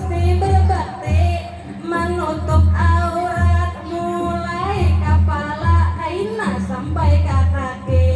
mesti berbakti menutup aurat mulai kepala kaina sampai ke kaki.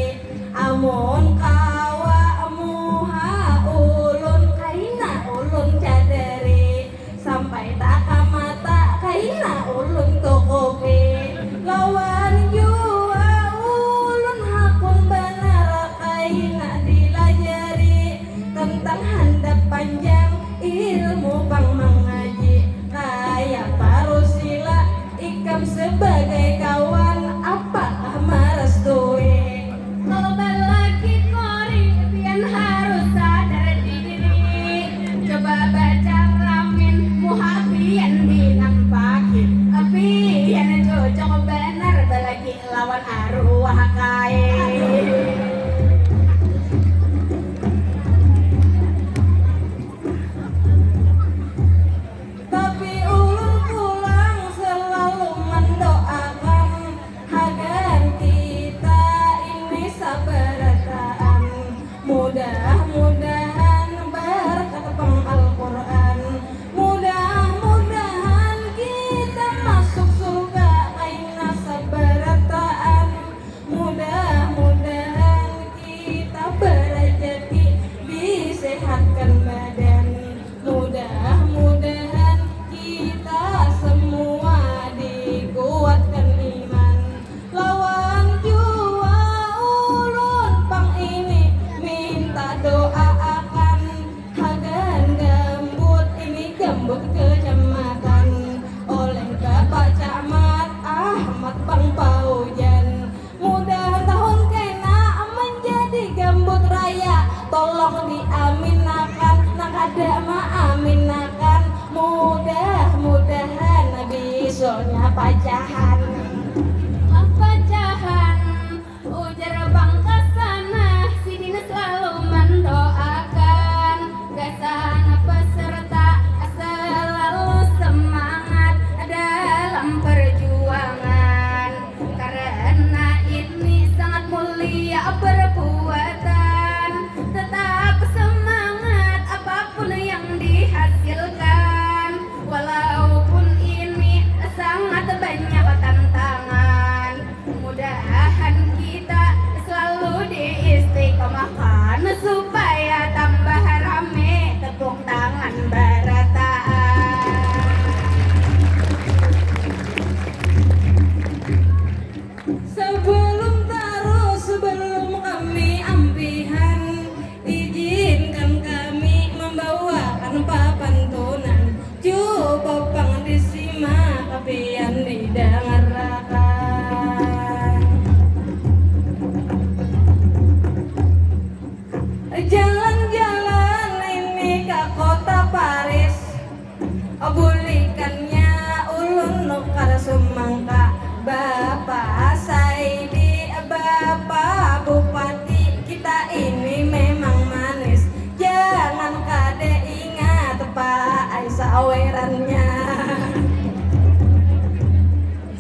Amun kawa muha ulun kaina ulun cadari sampai tak mata kaina ulun tukupi. Lawan jua ulun hakun benar kaina dilajari tentang handap panjang ilmu pang mengaji kayak parusila ikam sebagai kawan apakah merestui. Kalau lagi kori pian harus sadar diri, coba baca ramin muhabian dinampaki pian cocok benar balagi lawan arwah kain. Tapi ulun pulang selalu mendoakan agar kita ini sabarataan. Mudah-mudahan berkat pang Al-Quran, mudah-mudahan kita masuk surga kaina sabarataan. Mudah-mudahan kita berrezeki disehatkan badan. Mudah-mudahan kita semua dikuatkan iman. Lawan jua ulun pang ini minta doa akan agar gambut ini gambut kecamatan oleh Bapak Camat Ahmad Pang Paujan. Mudah tahun kena menjadi gambut raya, tolong diaminakan nak ada maaminakan. Mudah-mudahan bisonya pacahan. Pacahan ujar bang kesana sidina selalu mendoakan kesana peserta selalu semangat dalam perjuangan karena ini sangat mulia perbuatan. Tetap semangat apapun yang dihasilkan walaupun ini sangat banyak tantangan. Mudahan kita selalu diistiqomahkan supaya tambah rame tepuk tangan barataan. Sebelum taruh sebelum kami ampihan, izinkan kami membawakan papantunan. Coba pang disimak kapian didengarkan. Jalan-jalan ini ke kota Paris, bulikannya ulun nukar semangka. Bapak Saidi, Bapak Bupati, kita ini memang manis. Jangan kade ingat Pak Aisyah awerannya.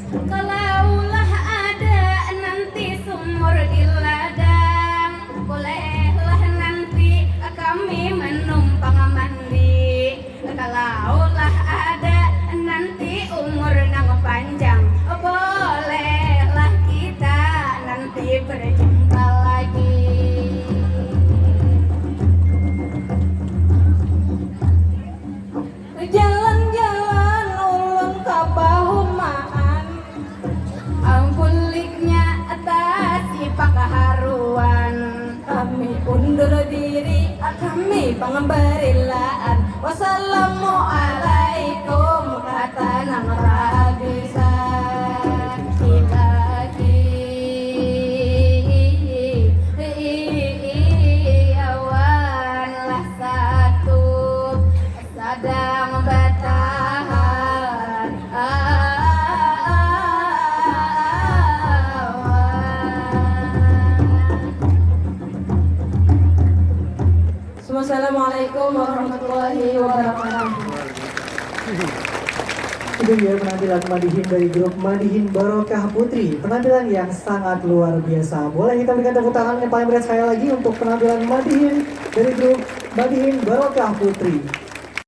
Kalaulah ada nanti sumur di ladang, bolehlah nanti kami menumpang mandi. Kalaulah ada nanti umur nang panjang, bolehlah kita nanti berjumpa lagi. Jalan-jalan ulun ke Bahumaan, ampuliknya atas sipak haruan. Kami undur diri, kami pengembarilaan. Wassalamualaikum kata nang ragisan awan lah satu sadang batahan Assalamualaikum warahmatullahi wabarakatuh. Itu dia penampilan Madihin dari grup Madihin Barokah Putri. Penampilan yang sangat luar biasa. Boleh kita berikan tepuk tangan yang paling berat sekali lagi untuk penampilan Madihin dari grup Madihin Barokah Putri.